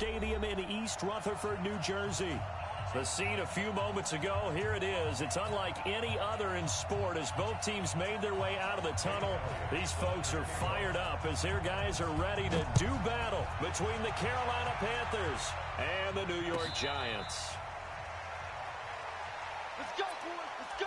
Stadium in East Rutherford, New Jersey. The scene a few moments ago, here it is. It's unlike any other in sport as both teams made their way out of the tunnel. These folks are fired up as their guys are ready to do battle between the Carolina Panthers and the New York Giants. Let's go, boys. Let's go.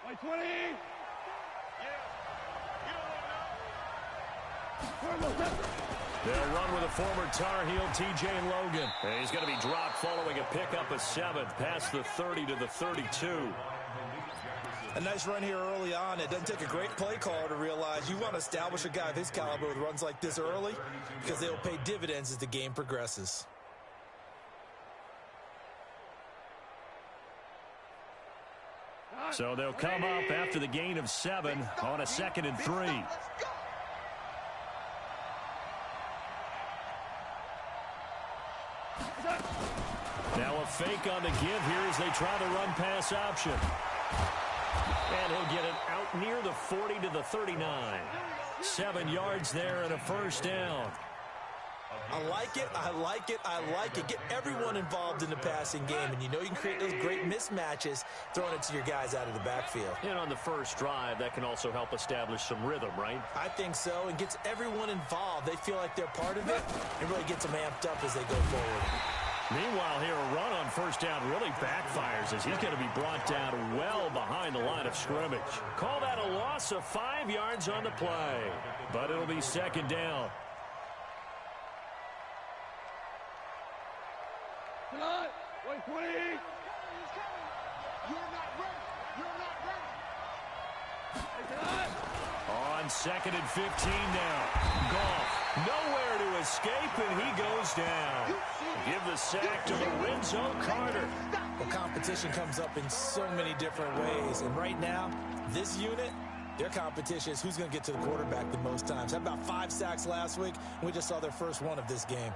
White 20. They'll run with a former Tar Heel, T.J. Logan. And he's going to be dropped following a pickup of 7 past the 30 to the 32. A nice run here early on. It doesn't take a great play caller to realize you want to establish a guy of his caliber with runs like this early because they will pay dividends as the game progresses. So they'll come up after the gain of 7 on a 2nd and 3. Now a fake on the give here as they try the run pass option. And he'll get it out near the 40 to the 39. 7 yards there and a first down. I like it, I like it, I like it. Get everyone involved in the passing game, and you know you can create those great mismatches throwing it to your guys out of the backfield. And on the first drive, that can also help establish some rhythm, right? I think so, and gets everyone involved. They feel like they're part of it, and really gets them amped up as they go forward. Meanwhile, here a run on first down really backfires as he's going to be brought down well behind the line of scrimmage. Call that a loss of 5 yards on the play, but it'll be 2nd down. Tonight, wait, 20. You're not ready. You're not ready. On 2nd and 15 now. Goff nowhere to escape, and he goes down. Give the sack to Lorenzo Carter. Well, competition comes up in so many different ways, and right now, this unit, their competition is who's going to get to the quarterback the most times. How about 5 sacks last week? We just saw their first one of this game.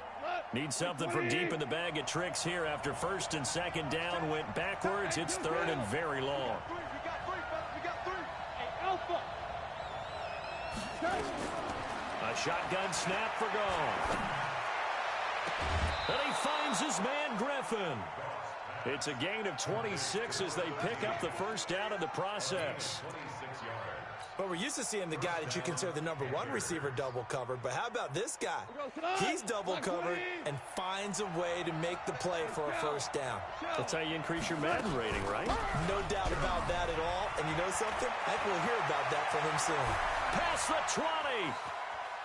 Need something from deep in the bag of tricks here after 1st and 2nd down went backwards. It's 3rd and very long. A shotgun snap for Goff. And he finds his man Griffin. It's a gain of 26 as they pick up the first down in the process. But we're used to seeing the guy that you consider the number 1 receiver double covered. But how about this guy? He's double covered and finds a way to make the play for a first down. That's how you increase your Madden rating, right? No doubt about that at all. And you know something? I think we'll hear about that from him soon. Past the 20.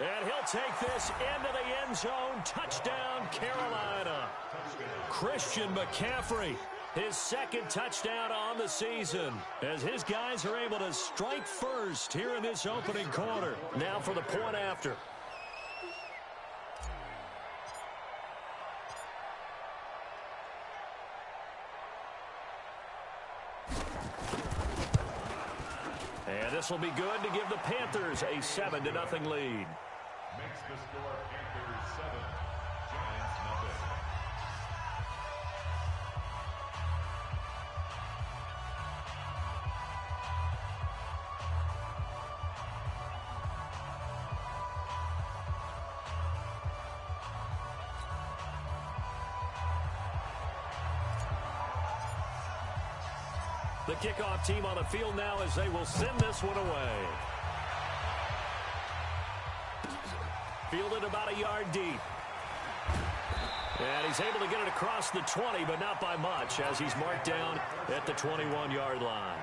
And he'll take this into the end zone. Touchdown, Carolina. Christian McCaffrey, his 2nd touchdown on the season, as his guys are able to strike first here in this opening quarter. Now for the point after. And this will be good to give the Panthers a 7-0 lead. Makes the score Panthers 7, Giants nothing. The kickoff team on the field now as they will send this one away. Fielded about a yard deep. And he's able to get it across the 20, but not by much as he's marked down at the 21-yard line.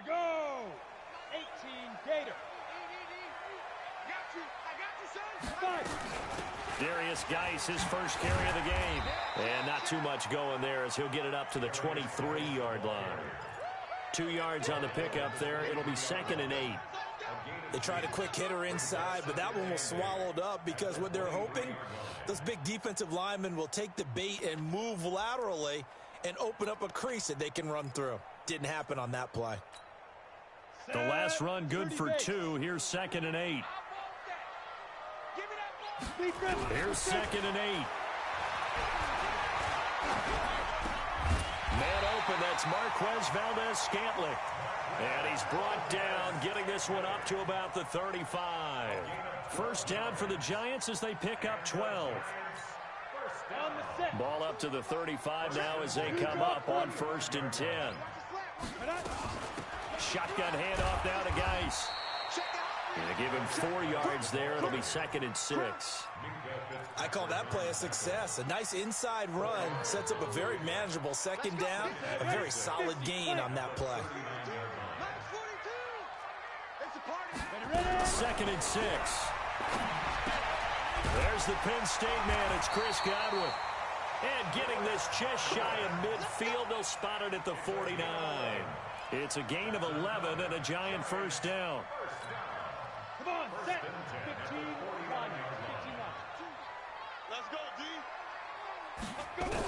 we go. 18 Gator. Got you, son. Darius Geis, his first carry of the game. And not too much going there as he'll get it up to the 23-yard line. 2 yards on the pickup there. It'll be 2nd and 8. They tried a quick hitter inside, but that one was swallowed up because what they're hoping, those big defensive linemen will take the bait and move laterally and open up a crease that they can run through. Didn't happen on that play. The last run good for 2. Here's 2nd and 8. Here's 2nd and 8. Man open, that's Marquez Valdez-Scantling. And he's brought down, getting this one up to about the 35. First down for the Giants as they pick up 12. Ball up to the 35 now as they come up on 1st and 10. Shotgun handoff now to Geis. And give him 4 yards there. It'll be 2nd and 6. I call that play a success. A nice inside run sets up a very manageable 2nd down. A very solid gain on that play. 2nd and 6. There's the Penn State man. It's Chris Godwin. And getting this just shy of midfield. They'll spot it at the 49. It's a gain of 11 and a Giant first down. Come on, set. 15 run. 15 run. Let's go, D. Let's go.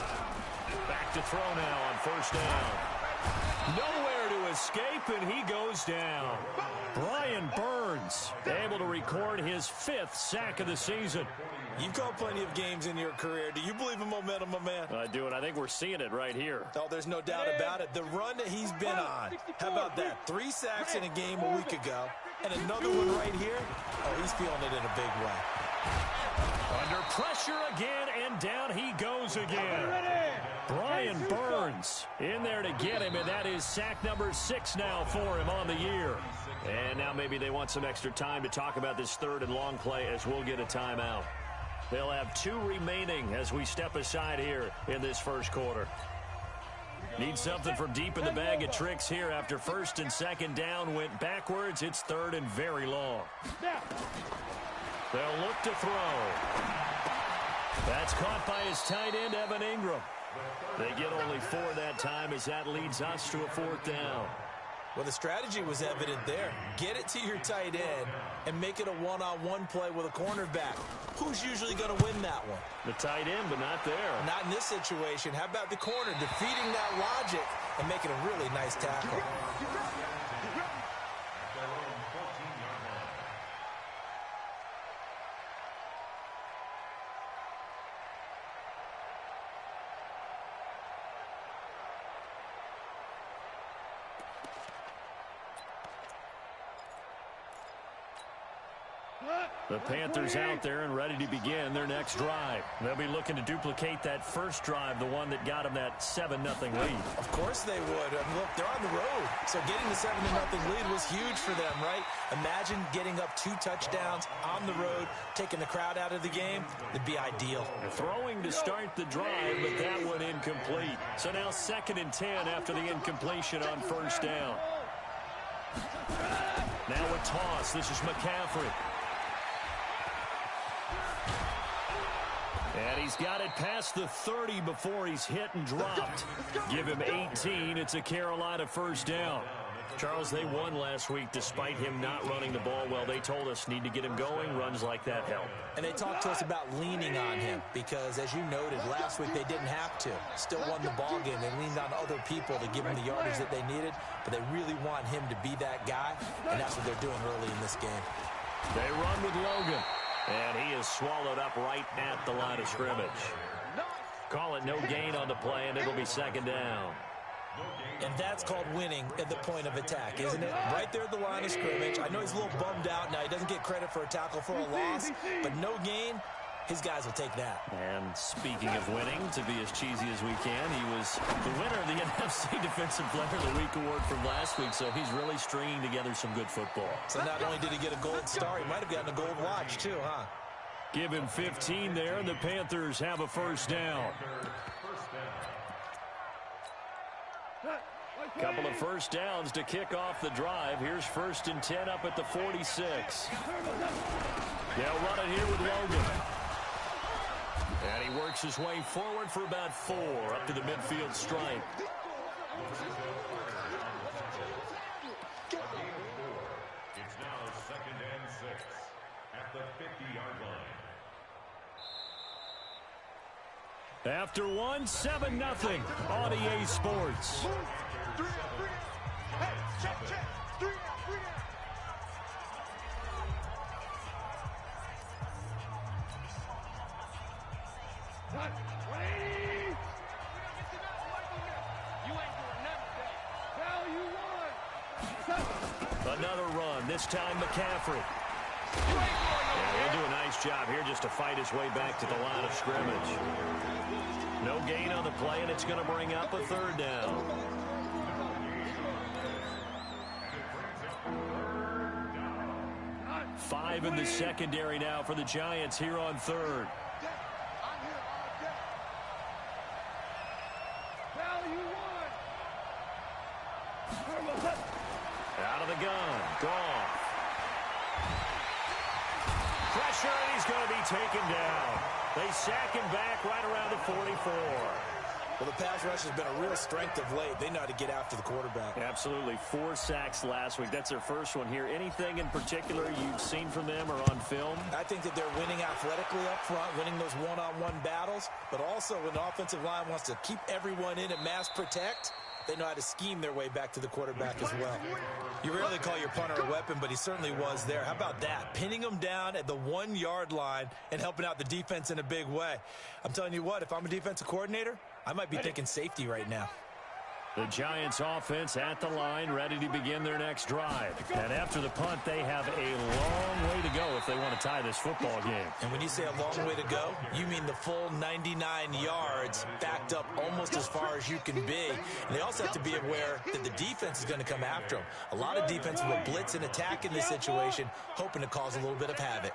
Back to throw now on 1st down. Nowhere to escape, and he goes down. Brian Burns able to record his 5th sack of the season. You've called plenty of games in your career. Do you believe in momentum, my man? I do, and I think we're seeing it right here. Oh, there's no doubt about it. The run that he's been on. How about that? 3 sacks in a game a week ago, and another one right here. Oh, he's feeling it in a big way. Under pressure again, and down he goes again. Brian Burns in there to get him, and that is sack number 6 now for him on the year. And now maybe they want some extra time to talk about this 3rd and long play as we'll get a timeout. They'll have 2 remaining as we step aside here in this first quarter. Need something from deep in the bag of tricks here after 1st and 2nd down went backwards. It's 3rd and very long. They'll look to throw. That's caught by his tight end, Evan Ingram. They get only 4 that time as that leads us to a 4th down. Well, the strategy was evident there. Get it to your tight end and make it a one-on-one play with a cornerback. Who's usually going to win that one? The tight end, but not there. Not in this situation. How about the corner defeating that logic and making a really nice tackle? The Panthers out there and ready to begin their next drive. They'll be looking to duplicate that first drive, the one that got them that 7-0 lead. Of course they would. I mean, look, they're on the road. So getting the 7-0 lead was huge for them, right? Imagine getting up 2 touchdowns on the road, taking the crowd out of the game. It'd be ideal. Throwing to start the drive, but that one incomplete. So now 2nd and 10 after the incompletion on 1st down. Now a toss. This is McCaffrey. And he's got it past the 30 before he's hit and dropped. Give him 18. It's a Carolina first down. Charles, they won last week despite him not running the ball well. They told us need to get him going. Runs like that help. And they talked to us about leaning on him because, as you noted, last week they didn't have to. Still won the ball game. They leaned on other people to give him the yardage that they needed, but they really want him to be that guy, and that's what they're doing early in this game. They run with Logan. And he is swallowed up right at the line of scrimmage. Call it no gain on the play, and it'll be 2nd down. And that's called winning at the point of attack, isn't it? Right there at the line of scrimmage. I know he's a little bummed out now. He doesn't get credit for a tackle for a loss, but no gain, his guys will take that. And speaking of winning, to be as cheesy as we can, he was the winner of the NFC Defensive Player of the Week award from last week, so he's really stringing together some good football. So not only did he get a gold star, he might have gotten a gold watch too, huh? Give him 15 there, and the Panthers have a first down. Couple of first downs to kick off the drive. Here's 1st and 10 up at the 46. They'll run it here with Logan. And he works his way forward for about 4 up to the midfield stripe. It's now 2nd and 6 at the 50-yard line. After 1, 7-0 on EA Sports. Another run, this time McCaffrey. Yeah, he'll do a nice job here just to fight his way back to the line of scrimmage. No gain on the play, and it's going to bring up a 3rd down. Five in the secondary now for the Giants here on 3rd. Out of the gun, Goff. Pressure, and he's going to be taken down. They sack him back right around the 44. Well, the pass rush has been a real strength of late. They know how to get after the quarterback. Absolutely. 4 sacks last week. That's their first one here. Anything in particular you've seen from them or on film? I think that they're winning athletically up front, winning those one-on-one battles, but also when the offensive line wants to keep everyone in and mass protect, they know how to scheme their way back to the quarterback as well. You rarely call your punter a weapon, but he certainly was there. How about that? Pinning him down at the 1-yard line and helping out the defense in a big way. I'm telling you what, if I'm a defensive coordinator, I might be thinking safety right now. The Giants offense at the line, ready to begin their next drive. And after the punt, they have a long way to go if they want to tie this football game. And when you say a long way to go, you mean the full 99 yards backed up almost as far as you can be. And they also have to be aware that the defense is going to come after them. A lot of defenses will blitz and attack in this situation, hoping to cause a little bit of havoc.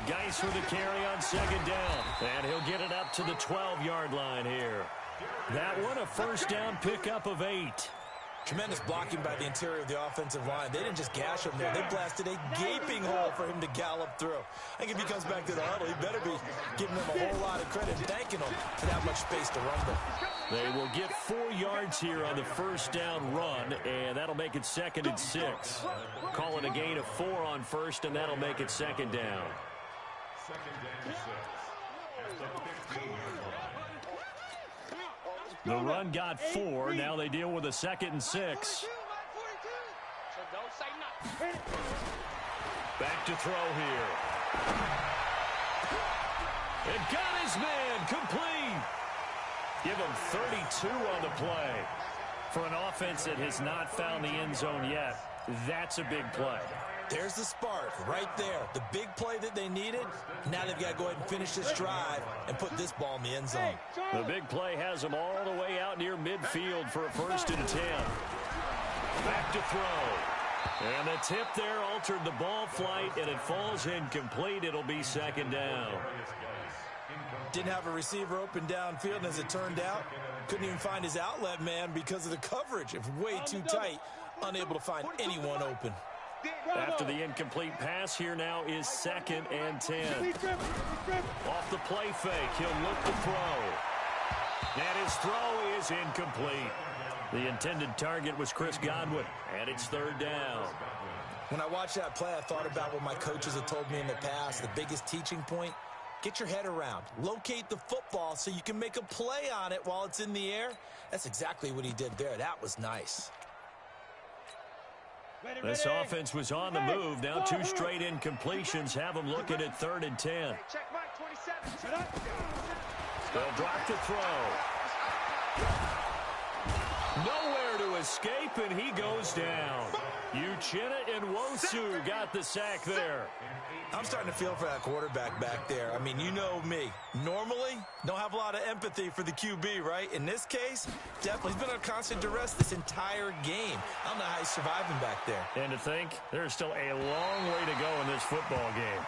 Geis for the carry on 2nd down. And he'll get it up to the 12-yard line here. That one, a first down pickup of 8. Tremendous blocking by the interior of the offensive line. They didn't just gash him there. They blasted a gaping hole for him to gallop through. I think if he comes back to the huddle, he better be giving them a whole lot of credit and thanking them for that much space to rumble. They will get 4 yards here on the first down run, and that'll make it 2nd and 6. Call it a gain of 4 on first, and that'll make it 2nd down. 2nd and 6 at the 15-yard line. The run got 4. Now they deal with a 2nd and 6. Back to throw here. It got his man complete. Give him 32 on the play. For an offense that has not found the end zone yet, that's a big play. There's the spark right there. The big play that they needed. Now they've got to go ahead and finish this drive and put this ball in the end zone. The big play has them all the way out near midfield for a 1st and 10. Back to throw. And the tip there altered the ball flight, and it falls incomplete. It'll be 2nd down. Didn't have a receiver open downfield, and as it turned out, couldn't even find his outlet man because of the coverage. It's way too tight, unable to find anyone open. After the incomplete pass, here now is 2nd and 10. Off the play fake, he'll look to throw. And his throw is incomplete. The intended target was Chris Godwin, and it's 3rd down. When I watched that play, I thought about what my coaches have told me in the past. The biggest teaching point, get your head around. Locate the football so you can make a play on it while it's in the air. That's exactly what he did there. That was nice. This offense was on the move. Now 2 straight incompletions have them looking at 3rd and 10. They'll drop the throw. Nowhere to escape, and he goes down. Uchenna and Nwosu got the sack there. I'm starting to feel for that quarterback back there. I mean, you know me. Normally, don't have a lot of empathy for the QB, right? In this case, definitely. He's been under constant duress this entire game. I don't know how he's surviving back there. And to think, there's still a long way to go in this football game.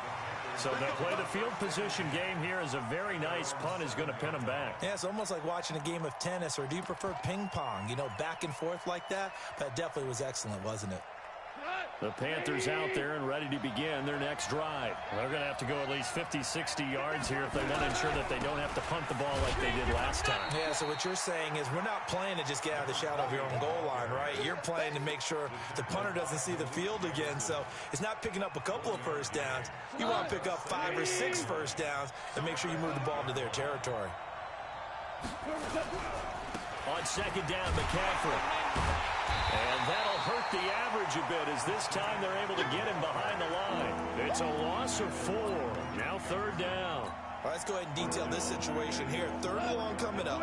So they'll play the field position game here as a very nice punt is going to pin them back. Yeah, it's almost like watching a game of tennis, or do you prefer ping pong? You know, back and forth like that? That definitely was excellent, wasn't it? The Panthers out there and ready to begin their next drive. They're going to have to go at least 50, 60 yards here if they want to ensure that they don't have to punt the ball like they did last time. Yeah, so what you're saying is we're not playing to just get out of the shadow of your own goal line, right? You're playing to make sure the punter doesn't see the field again. So it's not picking up a couple of first downs. You want to pick up 5 or 6 first downs and make sure you move the ball into their territory. On second down, McCaffrey. And that'll hurt the average a bit as this time they're able to get him behind the line. It's a loss of 4. Now third down. All right, let's go ahead and detail this situation here. Third and long coming up.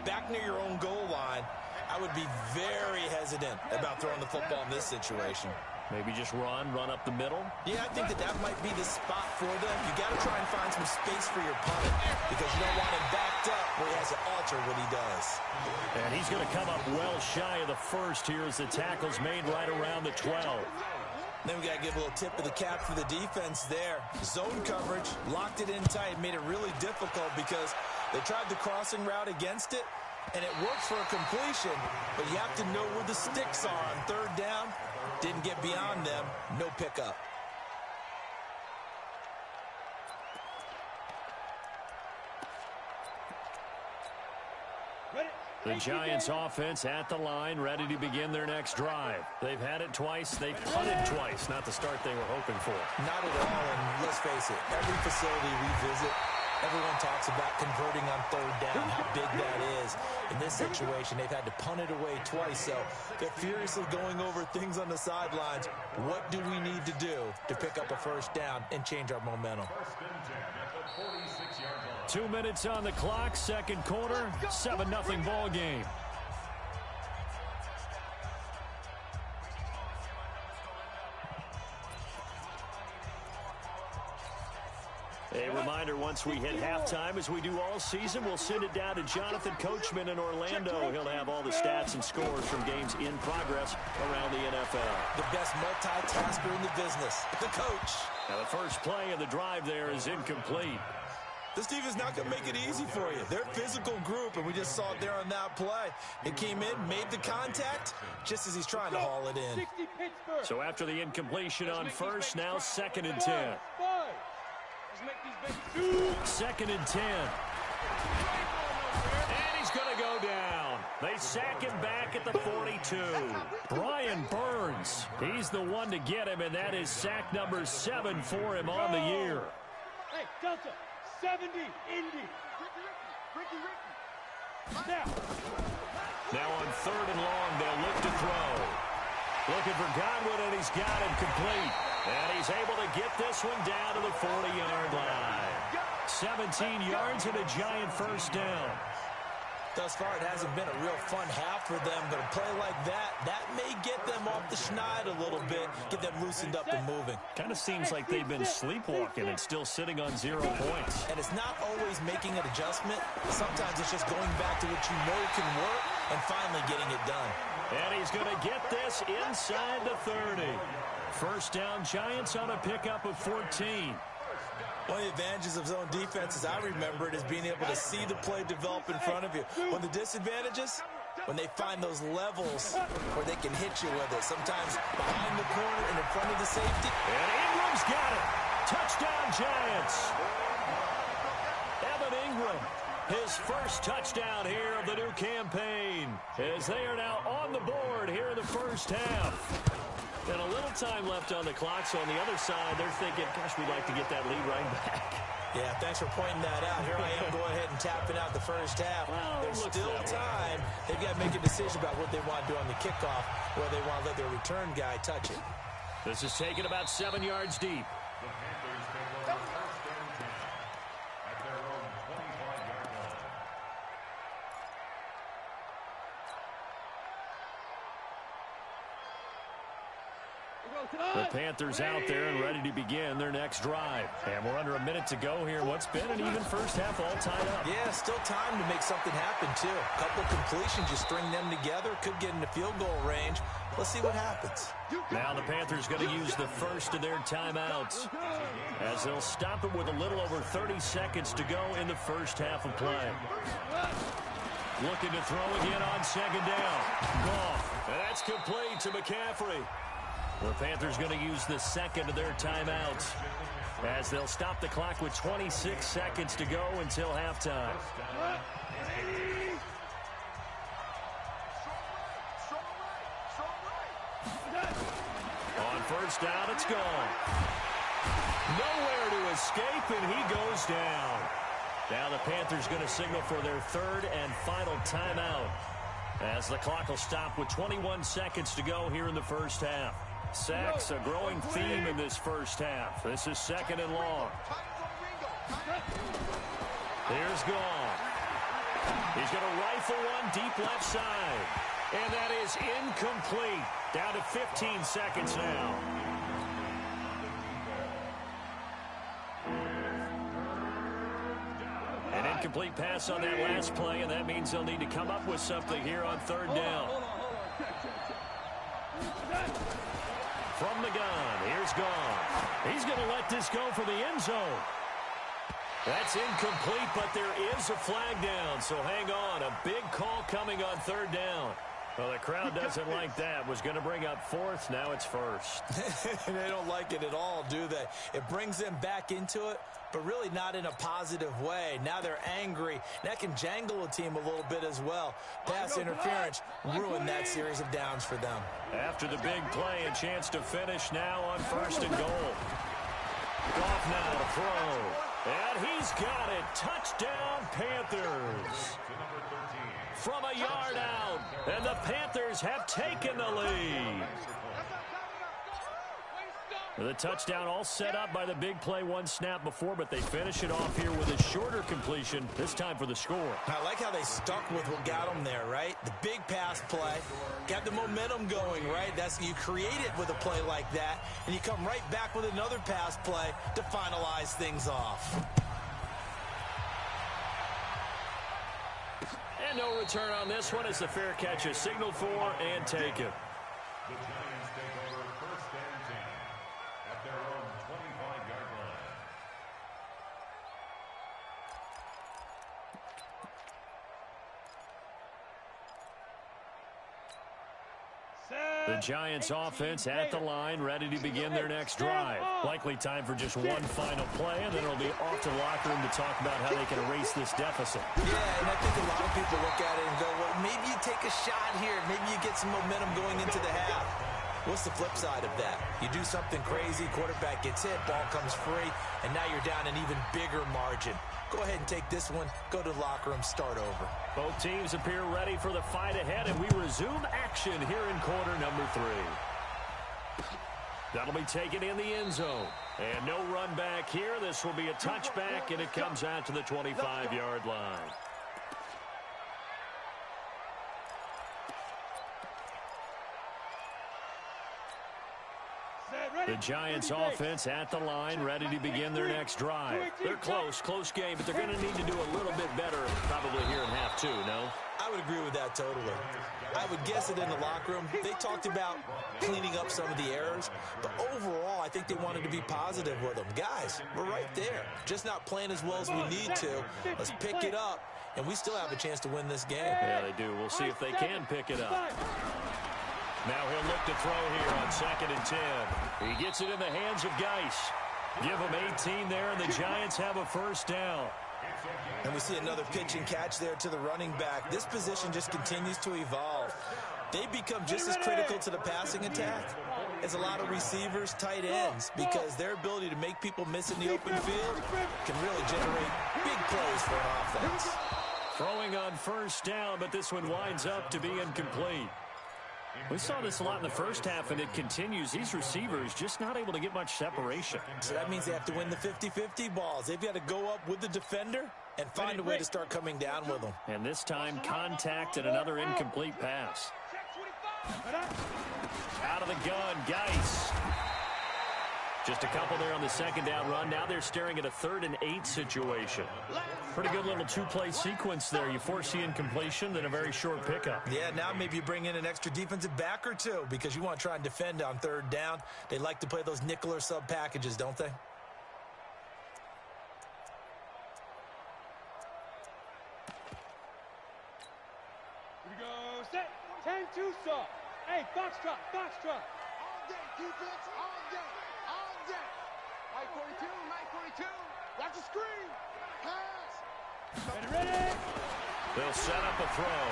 Back near your own goal line. I would be very hesitant about throwing the football in this situation. Maybe just run up the middle. Yeah, I think that might be the spot for them. You got to try and find some space for your punter because you don't want him backed up where he has to alter what he does. And he's going to come up well shy of the first here as the tackle's made right around the 12. Then we got to give a little tip of the cap for the defense there. Zone coverage, locked it in tight, made it really difficult because they tried the crossing route against it, and it worked for a completion, but you have to know where the sticks are on third down. Didn't get beyond them, no pickup. The Giants offense at the line, ready to begin their next drive. They've had it twice. They've punted twice. Not the start they were hoping for. Not at all, and let's face it, every facility we visit, everyone talks about converting on third down, how big that is. In this situation, they've had to punt it away twice, so they're furiously going over things on the sidelines. What do we need to do to pick up a first down and change our momentum? 2 minutes on the clock, second quarter, 7-0 ball game. A reminder, once we hit halftime, as we do all season, we'll send it down to Jonathan Coachman in Orlando. He'll have all the stats and scores from games in progress around the NFL. The best multitasker in the business, the coach. Now the first play of the drive there is incomplete. This team is not going to make it easy for you. They're a physical group, and we just saw it there on that play. It came in, made the contact, just as he's trying to haul it in. So after the incompletion on first, now 2nd and 10. 2nd and 10. And he's going to go down. They sack him back at the 42. Brian Burns, he's the one to get him, and that is sack number 7 for him on the year. Hey, Delta, 70, Indy. Ricky. Now on 3rd and long, they'll look to throw. Looking for Godwin, and he's got him complete. And he's able to get this one down to the 40-yard line. 17 yards and a Giant first down. Thus far, it hasn't been a real fun half for them, but a play like that may get them off the schneid a little bit, get them loosened up and moving. Kind of seems like they've been sleepwalking and still sitting on 0 points. And it's not always making an adjustment. Sometimes it's just going back to what you know can work and finally getting it done. And he's going to get this inside the 30. First down, Giants on a pickup of 14. One of the advantages of zone defense, as I remember it, is being able to see the play develop in front of you. One of the disadvantages, when they find those levels where they can hit you with it, sometimes behind the corner and in front of the safety. And Ingram's got it. Touchdown, Giants. Evan Ingram, his first touchdown here of the new campaign, as they are now on the board here in the first half. And a little time left on the clock, so on the other side, they're thinking, gosh, we'd like to get that lead right back. Yeah, thanks for pointing that out. Here I am going ahead and tapping out the first half. Well, there's still time. They've got to make a decision about what they want to do on the kickoff, or they want to let their return guy touch it. This is taken about 7 yards deep. The Panthers out there and ready to begin their next drive. And we're under a minute to go here. What's been an even first half all tied up. Yeah, still time to make something happen, too. A couple completions, you string them together, could get into field goal range. Let's see what happens. Now the Panthers going to use the first of their timeouts. as they'll stop it with a little over 30 seconds to go in the first half of play. Looking to throw again on second down. Goff, and that's complete to McCaffrey. The Panthers going to use the second of their timeouts as they'll stop the clock with 26 seconds to go until halftime. On first down, it's gone. Nowhere to escape, and he goes down. Now the Panthers going to signal for their third and final timeout as the clock will stop with 21 seconds to go here in the first half. Sacks, a growing theme in this first half. This is second and long. Here's Goff. He's going to rifle one deep left side. And that is incomplete. Down to 15 seconds now. An incomplete pass on that last play, and that means they'll need to come up with something here on third down. From the gun, here's Goff. He's going to let this go for the end zone. That's incomplete, but there is a flag down, so hang on. A big call coming on third down. Well, the crowd doesn't like that. Was going to bring up fourth. Now it's first. They don't like it at all, do they? It brings them back into it, but really not in a positive way. Now they're angry. That can jangle a team a little bit as well. Pass interference ruined that series of downs for them. After the big play, a chance to finish now on first and goal. Goff now to throw. And he's got it. Touchdown, Panthers. From a yard out. And the Panthers have taken the lead. The touchdown all set up by the big play one snap before, but they finish it off here with a shorter completion, this time for the score. I like how they stuck with what got them there, right? The big pass play, got the momentum going, right? That's you create it with a play like that, and you come right back with another pass play to finalize things off. And no return on this one as the fair catch is signaled for and taken. The Giants take over first and 10 at their own 25-yard line. The Giants offense at the line, ready to begin their next drive. Likely time for just one final play, and then it'll be off to the locker room to talk about how they can erase this deficit. Yeah, and I think a lot of people look at it and go, well, maybe you take a shot here. Maybe you get some momentum going into the half. What's the flip side of that? You do something crazy, quarterback gets hit, ball comes free, and now you're down an even bigger margin. Go ahead and take this one, go to the locker room, start over. Both teams appear ready for the fight ahead, and we resume action here in quarter number 3. That'll be taken in the end zone. And no run back here. This will be a touchback, and it comes out to the 25-yard line. The Giants offense at the line, ready to begin their next drive. They're close game, but they're going to need to do a little bit better probably here in half 2, no? I would agree with that totally. I would guess it in the locker room. They talked about cleaning up some of the errors, but overall, I think they wanted to be positive with them. Guys, we're right there. Just not playing as well as we need to. Let's pick it up, and we still have a chance to win this game. Yeah, they do. We'll see if they can pick it up. Now he'll look to throw here on 2nd and 10. He gets it in the hands of Geis. Give him 18 there, and the Giants have a first down. And we see another pitch and catch there to the running back. This position just continues to evolve. They become just as critical to the passing attack as a lot of receivers, tight ends, because their ability to make people miss in the open field can really generate big plays for an offense. Throwing on first down, but this one winds up to be incomplete. We saw this a lot in the first half, and it continues. These receivers just not able to get much separation. So that means they have to win the 50-50 balls. They've got to go up with the defender and find a way to start coming down with them. And this time, contact and another incomplete pass. Out of the gun, Geis. Just a couple there on the second down run. Now they're staring at a 3rd and 8 situation. Pretty good little two-play sequence there. You force the incompletion, then a very short pickup. Yeah, now maybe you bring in an extra defensive back or two because you want to try and defend on 3rd down. They like to play those nickel or sub packages, don't they? Set. 10-2, sir. Hey, foxtrot, foxtrot. All day, defense, all day, all day. Light 42, light 42. Watch the screen. Pass. Ready? They'll set up a throw.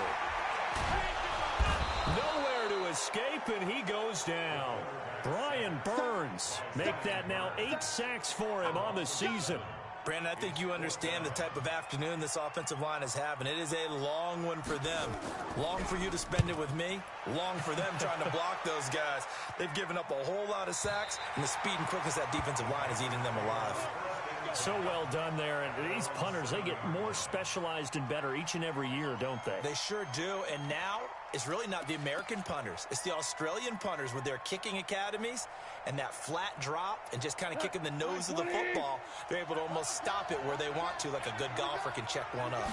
Nowhere to escape, and he goes down. Brian Burns make that now 8 sacks for him on the season. Brandon, I think you understand the type of afternoon this offensive line is having. It is a long one for them. Long for you to spend it with me. Long for them trying to block those guys. They've given up a whole lot of sacks, and the speed and quickness of that defensive line is eating them alive. So well done there. And these punters, they get more specialized and better each and every year, don't they? They sure do. And now it's really not the American punters. It's the Australian punters with their kicking academies and that flat drop and just kind of kicking the nose of the football. They're able to almost stop it where they want to, like a good golfer can check one up.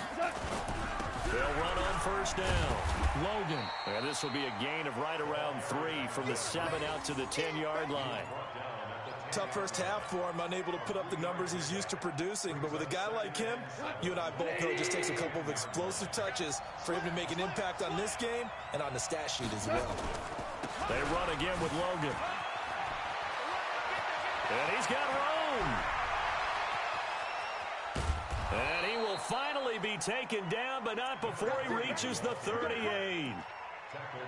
They'll run on first down. Logan. And this will be a gain of right around 3 from the 7 out to the 10-yard line. Tough first half for him, unable to put up the numbers he's used to producing. But with a guy like him, you and I both know it just takes a couple of explosive touches for him to make an impact on this game and on the stat sheet as well. They run again with Logan. And he's got room. And he will finally be taken down, but not before he reaches the 38.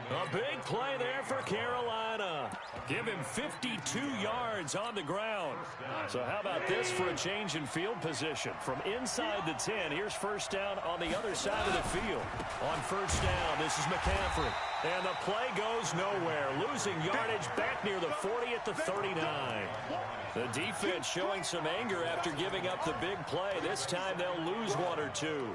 A big play there for Carolina. Give him 52 yards on the ground. So how about this for a change in field position? From inside the 10, here's first down on the other side of the field. On first down, this is McCaffrey. And the play goes nowhere. Losing yardage back near the 40 at the 39. The defense showing some anger after giving up the big play. This time they'll lose 1 or 2.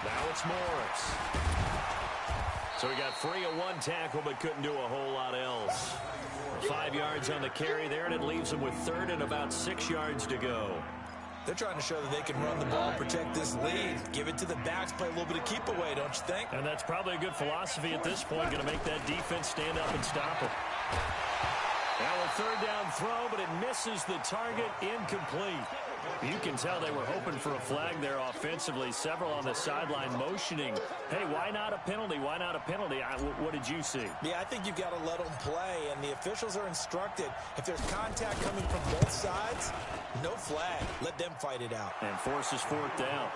Now it's Morris. So he got free of 1 tackle, but couldn't do a whole lot else. 5 yards on the carry there, and it leaves him with 3rd and about 6 yards to go. They're trying to show that they can run the ball, protect this lead, give it to the backs, play a little bit of keep away, don't you think? And that's probably a good philosophy at this point, going to make that defense stand up and stop it. Now a 3rd down throw, but it misses the target, incomplete. You can tell they were hoping for a flag there offensively. Several on the sideline motioning, hey, why not a penalty? Why not a penalty? What did you see? Yeah, I think you've got to let them play, and the officials are instructed. If there's contact coming from both sides, no flag. Let them fight it out. And forces 4th down.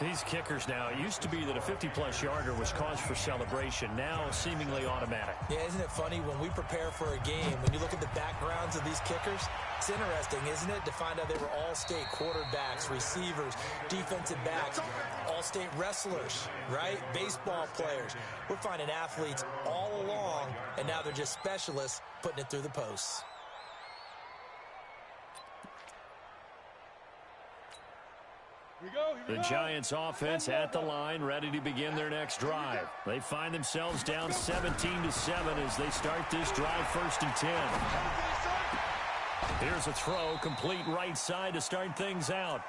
These kickers now, it used to be that a 50-plus yarder was cause for celebration. Now seemingly automatic. Yeah, isn't it funny when we prepare for a game, when you look at the backgrounds of these kickers, it's interesting, isn't it, to find out they were all-state quarterbacks, receivers, defensive backs, all-state wrestlers, right? Baseball players. We're finding athletes all along, and now they're just specialists putting it through the posts. The Giants offense at the line, ready to begin their next drive. They find themselves down 17-7 as they start this drive 1st and 10. Here's a throw, complete right side to start things out.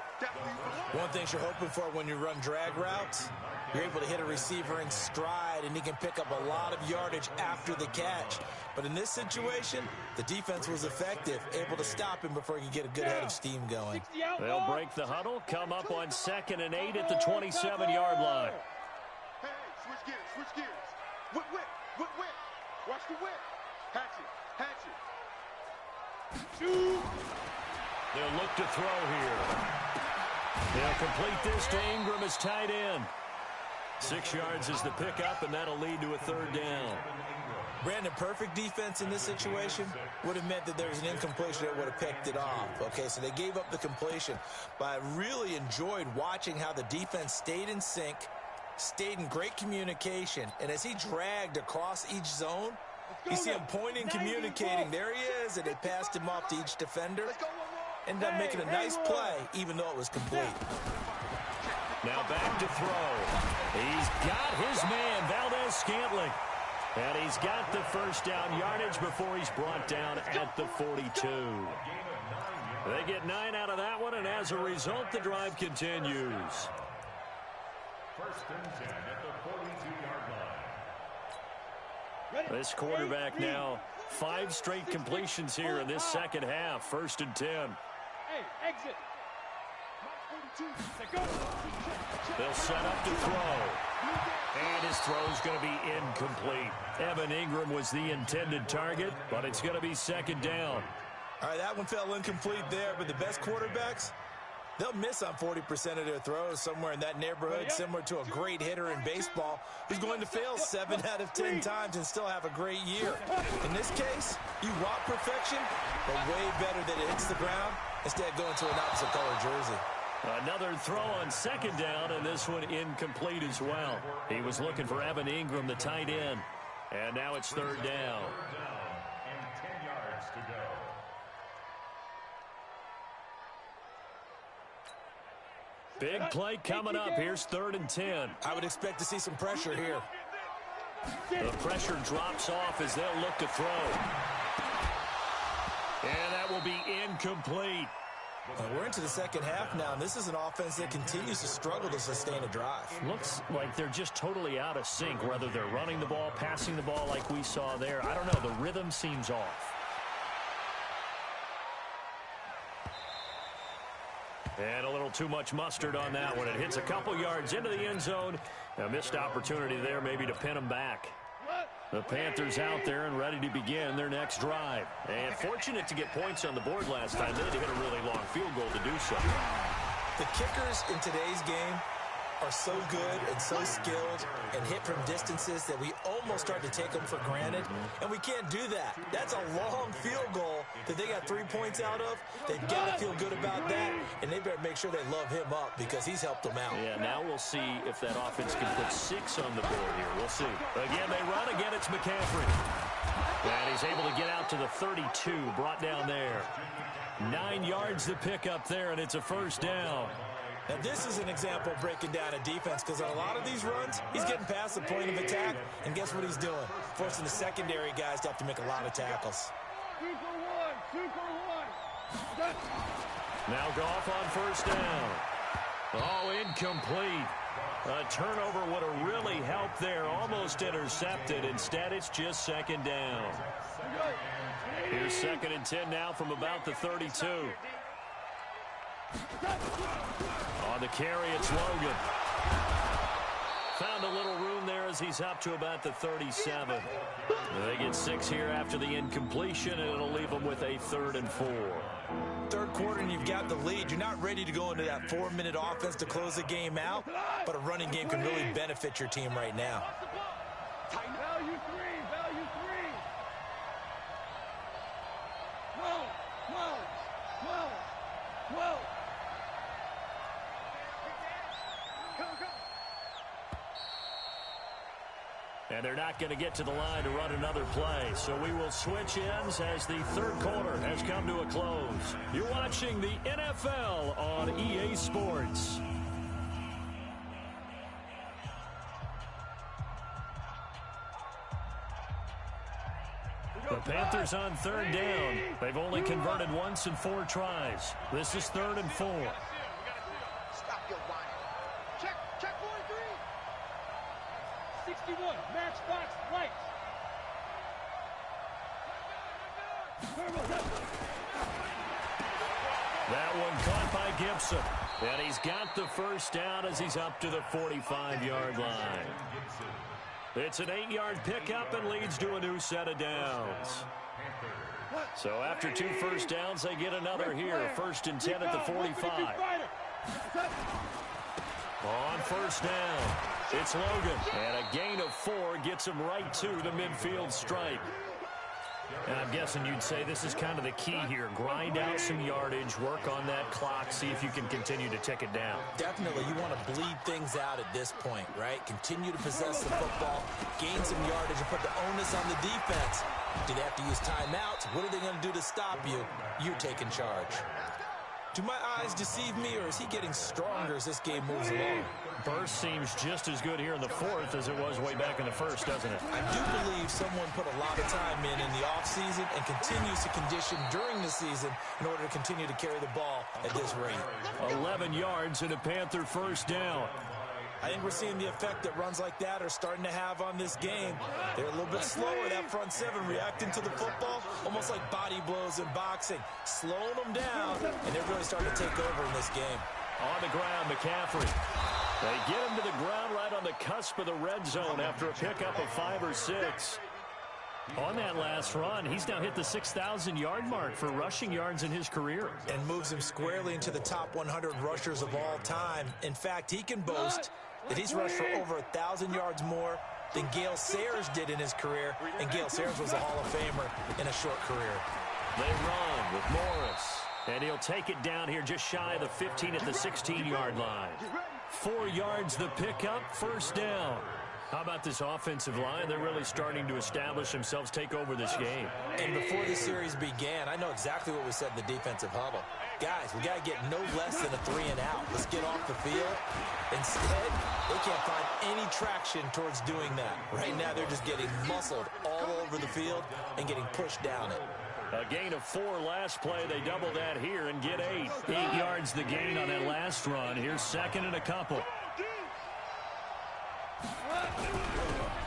One thing you're hoping for when you run drag routes, you're able to hit a receiver in stride, and he can pick up a lot of yardage after the catch. But in this situation, the defense was effective, able to stop him before he could get a good head of steam going. They'll break the huddle, come up on 2nd and 8 at the 27-yard line. Hey, switch gears, switch gears. Whip, whip, whip, whip. Watch the whip. Hatchet, hatchet. They'll look to throw here. They'll complete this to Ingram as tight end. 6 yards is the pickup, and that'll lead to a 3rd down. Brandon, perfect defense in this situation would have meant that there was an incompletion that would have picked it off. Okay, so they gave up the completion. But I really enjoyed watching how the defense stayed in sync, stayed in great communication, and as he dragged across each zone, you see him pointing, communicating. There he is, and they passed him off to each defender. Ended up making a nice play, even though it was complete. Now back to throw. He's got his man, Valdez Scantling. And he's got the first down yardage before he's brought down at the 42. They get 9 out of that one, and as a result, the drive continues. First and 10 at the 42-yard line. This quarterback now 5 straight completions here in this second half. First and 10. Hey, exit. They'll set up to throw. And his throw's going to be incomplete. Evan Ingram was the intended target, but it's going to be second down. All right, that one fell incomplete there, but the best quarterbacks, they'll miss on 40% of their throws, somewhere in that neighborhood, similar to a great hitter in baseball who's going to fail 7 out of 10 times and still have a great year. In this case, you want perfection, but way better that it hits the ground instead of going to an opposite color jersey. Another throw on second down, and this one incomplete as well. He was looking for Evan Ingram, the tight end. And now it's third down. And 10 yards to go. Big play coming up. Here's third and 10. I would expect to see some pressure here. The pressure drops off as they'll look to throw. And that will be incomplete. We're into the second half now, and this is an offense that continues to struggle to sustain a drive. Looks like they're just totally out of sync, whether they're running the ball, passing the ball like we saw there. I don't know. The rhythm seems off. And a little too much mustard on that one. It hits a couple yards into the end zone. A missed opportunity there maybe to pin them back. The Panthers out there and ready to begin their next drive. And fortunate to get points on the board last time. They had to hit a really long field goal to do so. The kickers in today's game are so good and so skilled and hit from distances that we almost start to take them for granted, and we can't do that. That's a long field goal that they got 3 points out of. They've got to feel good about that, and they better make sure they love him up because he's helped them out. Yeah, now we'll see if that offense can put 6 on the board here. We'll see. Again, they run. Again, it's McCaffrey. And he's able to get out to the 32, brought down there. 9 yards to pick up there, and it's a first down. Now, this is an example of breaking down a defense because on a lot of these runs, he's getting past the point of attack, and guess what he's doing? Forcing the secondary guys to have to make a lot of tackles. 2 for 1, 2 for 1. Now Goff on first down. Oh, incomplete. A turnover would have really helped there. Almost intercepted. Instead, it's just second down. Here's second and 10 now from about the 32. On the carry, it's Logan. Found a little room there as he's up to about the 37. They get 6 here after the incompletion, and it'll leave them with a 3rd and 4. Third quarter, and you've got the lead. You're not ready to go into that 4-minute offense to close the game out, but a running game can really benefit your team right now. Value 3, value 3. 12, 12, 12, 12. And they're not going to get to the line to run another play. So we will switch ends as the third quarter has come to a close. You're watching the NFL on EA Sports. The Panthers on third down. They've only converted once in 4 tries. This is 3rd and 4. Stop your whining. Check 43. 61, matchbox lights. That one caught by Gibson. And he's got the first down as he's up to the 45-yard line. It's an 8-yard pickup and leads to a new set of downs. So after 2 first downs, they get another here. 1st and 10 at the 45. On first down, it's Logan. And a gain of 4 gets him right to the midfield stripe. And I'm guessing you'd say this is kind of the key here. Grind out some yardage, work on that clock, see if you can continue to tick it down. Definitely, you want to bleed things out at this point, right? Continue to possess the football, gain some yardage, and put the onus on the defense. Do they have to use timeouts? What are they going to do to stop you? You're taking charge. Do my eyes deceive me, or is he getting stronger as this game moves along? Burst seems just as good here in the fourth as it was way back in the first, doesn't it? I do believe someone put a lot of time in the offseason and continues to condition during the season in order to continue to carry the ball at this rate. 11 yards and a Panther first down. I think we're seeing the effect that runs like that are starting to have on this game. They're a little bit slower, that front seven, reacting to the football, almost like body blows in boxing, slowing them down, and they're really starting to take over in this game. On the ground, McCaffrey. They get him to the ground right on the cusp of the red zone after a pickup of 5 or 6. On that last run, he's now hit the 6,000-yard mark for rushing yards in his career. And moves him squarely into the top 100 rushers of all time. In fact, he can boast that he's rushed for over 1,000 yards more than Gale Sayers did in his career, and Gale Sayers was a Hall of Famer in a short career. They run with Morris, and he'll take it down here just shy of the 15 at the 16-yard line. 4 yards the pickup, first down. How about this offensive line? They're really starting to establish themselves, take over this game. And before the series began, I know exactly what we said in the defensive huddle. Guys, we got to get no less than a 3-and-out. Let's get off the field. Instead, they can't find any traction towards doing that. Right now, they're just getting muscled all over the field and getting pushed down it. A gain of 4 last play. They double that here and get 8. 8 yards the gain on that last run. Here's second and a couple.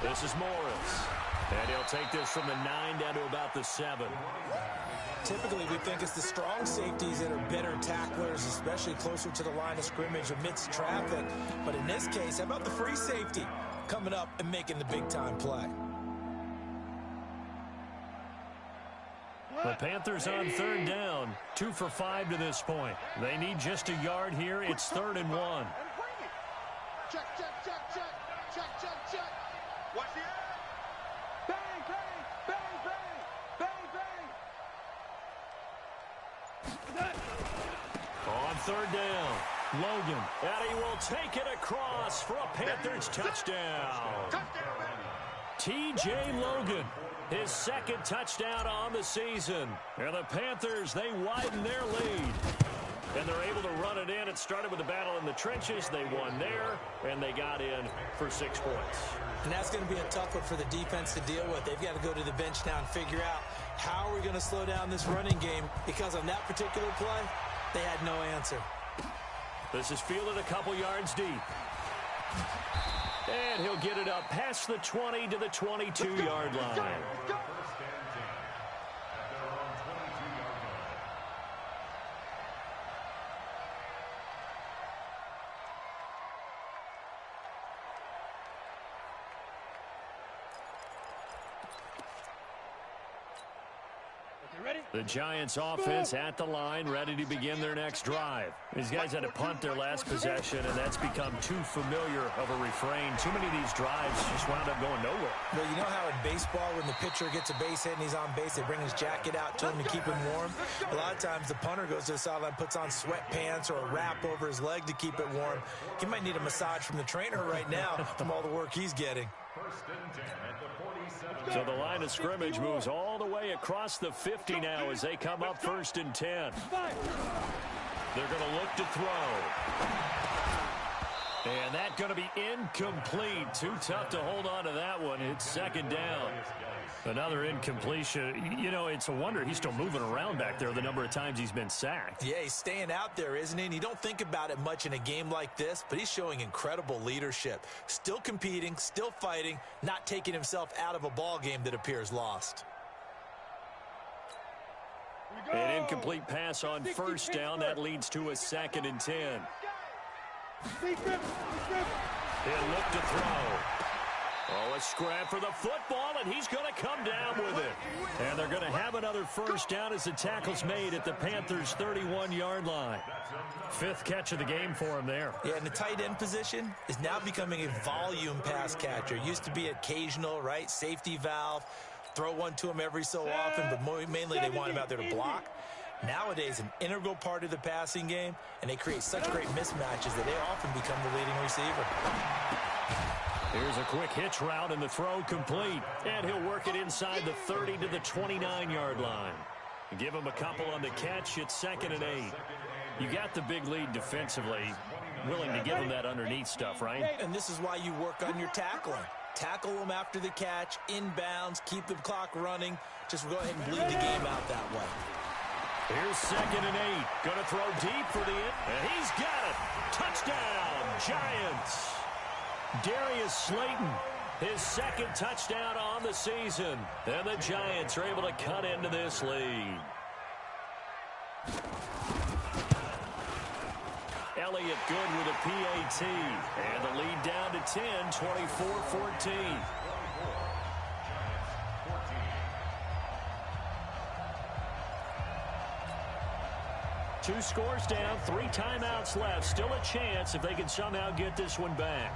This is Morris. And he'll take this from the 9 down to about the 7. Typically, we think it's the strong safeties that are better tacklers, especially closer to the line of scrimmage amidst traffic. But in this case, how about the free safety coming up and making the big-time play? The Panthers on third down. 2 for 5 to this point. They need just a yard here. It's 3rd and 1. Check, check, check, check. Check, check, check. Watch the air. Bang, bang, bang, bang, bang, bang. On third down, Logan. And he will take it across for a Panthers touchdown. T.J. Logan, his second touchdown on the season. And the Panthers, they widen their lead. And they're able to run it in. It started with a battle in the trenches. They won there, and they got in for 6 points. And that's going to be a tough one for the defense to deal with. They've got to go to the bench now and figure out how are we going to slow down this running game, because on that particular play, they had no answer. This is fielded a couple yards deep. And he'll get it up past the 20 to the 22-yard line. The Giants offense at the line, ready to begin their next drive. These guys had to punt their last possession, and that's become too familiar of a refrain. Too many of these drives just wound up going nowhere. Well, you know how in baseball, when the pitcher gets a base hit and he's on base, they bring his jacket out to him to keep him warm? A lot of times the punter goes to the sideline, puts on sweatpants or a wrap over his leg to keep it warm. He might need a massage from the trainer right now from all the work he's getting. So the line of scrimmage moves all the way across the 50 now as they come up 1st and 10. They're going to look to throw. And that's going to be incomplete. Too tough to hold on to that one. It's 2nd down. Another incompletion. You know, it's a wonder he's still moving around back there the number of times he's been sacked. Yeah, he's staying out there, isn't he? And you don't think about it much in a game like this, but he's showing incredible leadership. Still competing, still fighting, not taking himself out of a ball game that appears lost. An incomplete pass on 1st down. That leads to a 2nd and 10. He'll look to throw. Oh, a scrap for the football, and he's going to come down with it. And they're going to have another 1st down as the tackle's made at the Panthers' 31-yard line. 5th catch of the game for him there. Yeah, and the tight end position is now becoming a volume pass catcher. Used to be occasional, right? Safety valve. Throw one to him every so often, but mainly they want him out there to block. Nowadays, an integral part of the passing game, and they create such great mismatches that they often become the leading receiver. Here's a quick hitch route, and the throw complete. And he'll work it inside the 30 to the 29-yard line. Give him a couple on the catch. It's 2nd and 8. You got the big lead defensively, willing to give them that underneath stuff, right? And this is why you work on your tackling. Tackle them after the catch, inbounds, keep the clock running. Just go ahead and bleed the game out that way. Here's 2nd and 8. Going to throw deep for the end. And he's got it. Touchdown, Giants. Darius Slayton, his 2nd touchdown on the season. And the Giants are able to cut into this lead. Elliott good with a PAT. And the lead down to 10, 24-14. Two scores down, 3 timeouts left. Still a chance if they can somehow get this one back.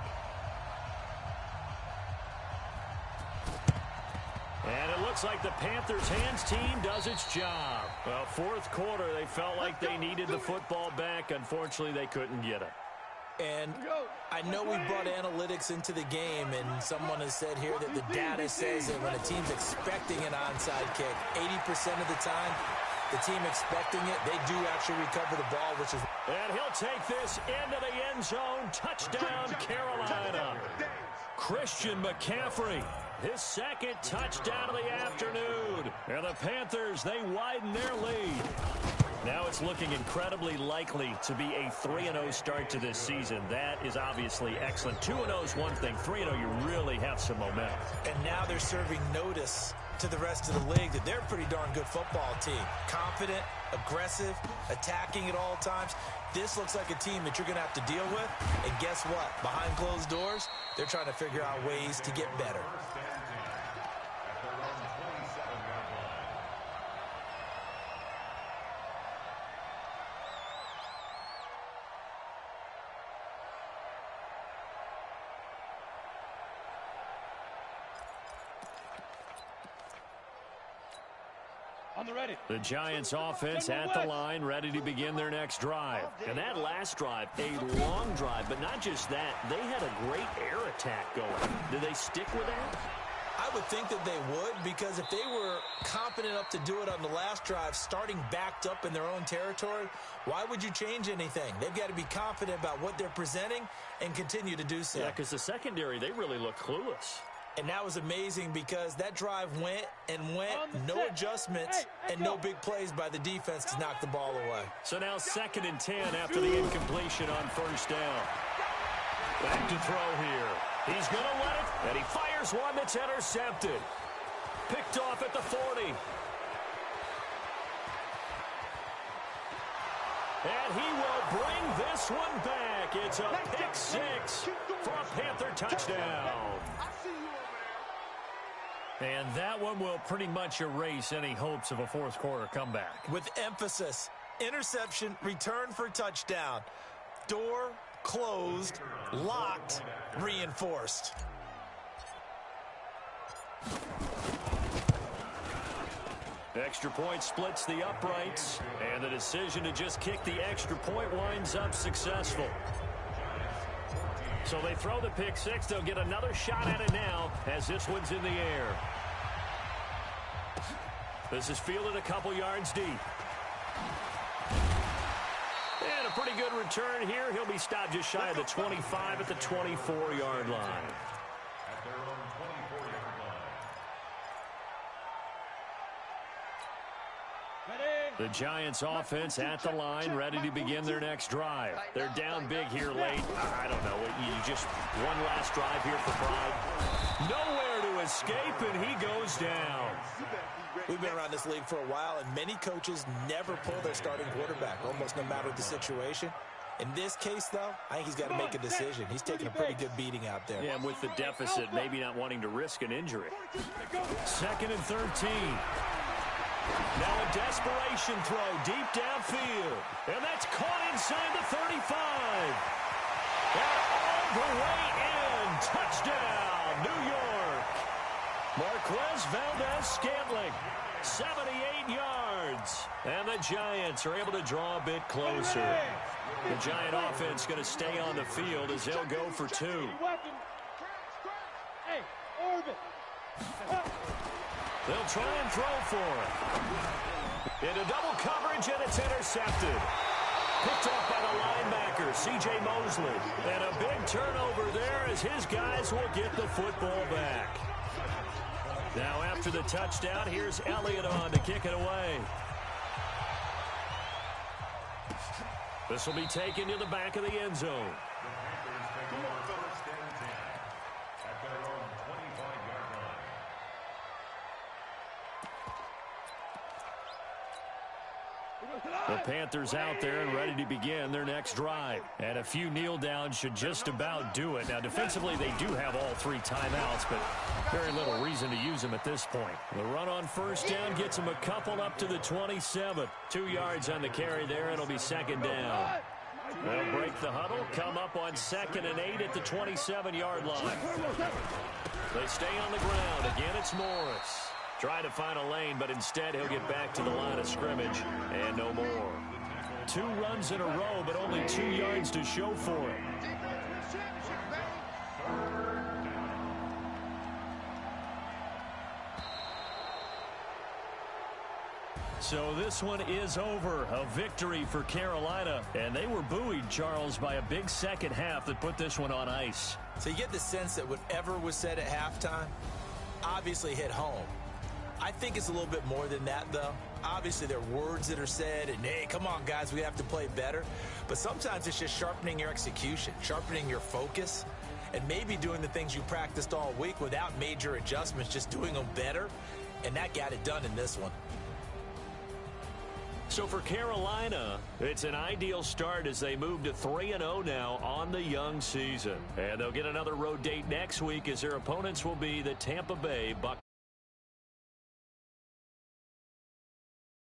And it looks like the Panthers' hands team does its job. Well, 4th quarter, they felt like they needed the football back. Unfortunately, they couldn't get it. And I know we brought analytics into the game, and someone has said here that the data says that when a team's expecting an onside kick, 80% of the time, the team expecting it, they do actually recover the ball, which is... And he'll take this into the end zone. Touchdown, Carolina. Christian McCaffrey, his 2nd touchdown of the afternoon. And the Panthers, they widen their lead. Now it's looking incredibly likely to be a 3-0 start to this season. That is obviously excellent. 2-0 is one thing. 3-0, you really have some momentum. And now they're serving notice to the rest of the league that they're a pretty darn good football team. Confident, aggressive, attacking at all times. This looks like a team that you're going to have to deal with. And guess what? Behind closed doors, they're trying to figure out ways to get better. The Giants offense at the line, ready to begin their next drive. And that last drive, a long drive, but not just that. They had a great air attack going. Did they stick with that? I would think that they would, because if they were confident enough to do it on the last drive, starting backed up in their own territory, why would you change anything? They've got to be confident about what they're presenting and continue to do so. Yeah, because the secondary, they really look clueless. And that was amazing because that drive went and went, no adjustments, and no big plays by the defense to knock the ball away. So now 2nd and 10 after the incompletion on 1st down. Back to throw here. He's going to let it, and he fires one that's intercepted. Picked off at the 40. And he will bring this one back. It's a pick 6 for a Panther touchdown. And that one will pretty much erase any hopes of a 4th quarter comeback. With emphasis, interception, return for touchdown. Door closed, locked, reinforced. Extra point splits the uprights, and the decision to just kick the extra point winds up successful. So they throw the pick 6. They'll get another shot at it now as this one's in the air. This is fielded a couple yards deep. And a pretty good return here. He'll be stopped just shy of the 25 at the 24-yard line. At their own 24-yard line. The Giants offense at the line, ready to begin their next drive. They're down big here late. I don't know. You just one last drive here for pride. Nowhere to escape, and he goes down. We've been around this league for a while, and many coaches never pull their starting quarterback, almost no matter the situation. In this case, though, I think he's got to make a decision. He's taking a pretty good beating out there. Yeah, and with the deficit, maybe not wanting to risk an injury. 2nd and 13. Now a desperation throw deep downfield. And that's caught inside the 35. And all the way in. Touchdown, New York. Marquez Valdez-Scantling, 78 yards. And the Giants are able to draw a bit closer. The Giant offense going to stay on the field as they'll go for 2. Hey, Orbit. They'll try and throw for it. Into double coverage, and it's intercepted. Picked off by the linebacker, C.J. Mosley. And a big turnover there as his guys will get the football back. Now after the touchdown, here's Elliott on to kick it away. This will be taken to the back of the end zone. The Panthers out there and ready to begin their next drive. And a few kneel downs should just about do it. Now, defensively, they do have all 3 timeouts, but very little reason to use them at this point. The run on first down gets them a couple up to the 27. 2 yards on the carry there. It'll be second down. They'll break the huddle, come up on 2nd and 8 at the 27-yard line. They stay on the ground. Again, it's Morris. Trying to find a lane, but instead he'll get back to the line of scrimmage and no more. 2 runs in a row, but only 2 yards to show for it. So this one is over. A victory for Carolina. And they were buoyed, Charles, by a big second half that put this one on ice. So you get the sense that whatever was said at halftime obviously hit home. I think it's a little bit more than that, though. Obviously, there are words that are said, and, hey, come on, guys, we have to play better. But sometimes it's just sharpening your execution, sharpening your focus, and maybe doing the things you practiced all week without major adjustments, just doing them better. And that got it done in this one. So for Carolina, it's an ideal start as they move to 3-0 now on the young season. And they'll get another road date next week as their opponents will be the Tampa Bay Buccaneers.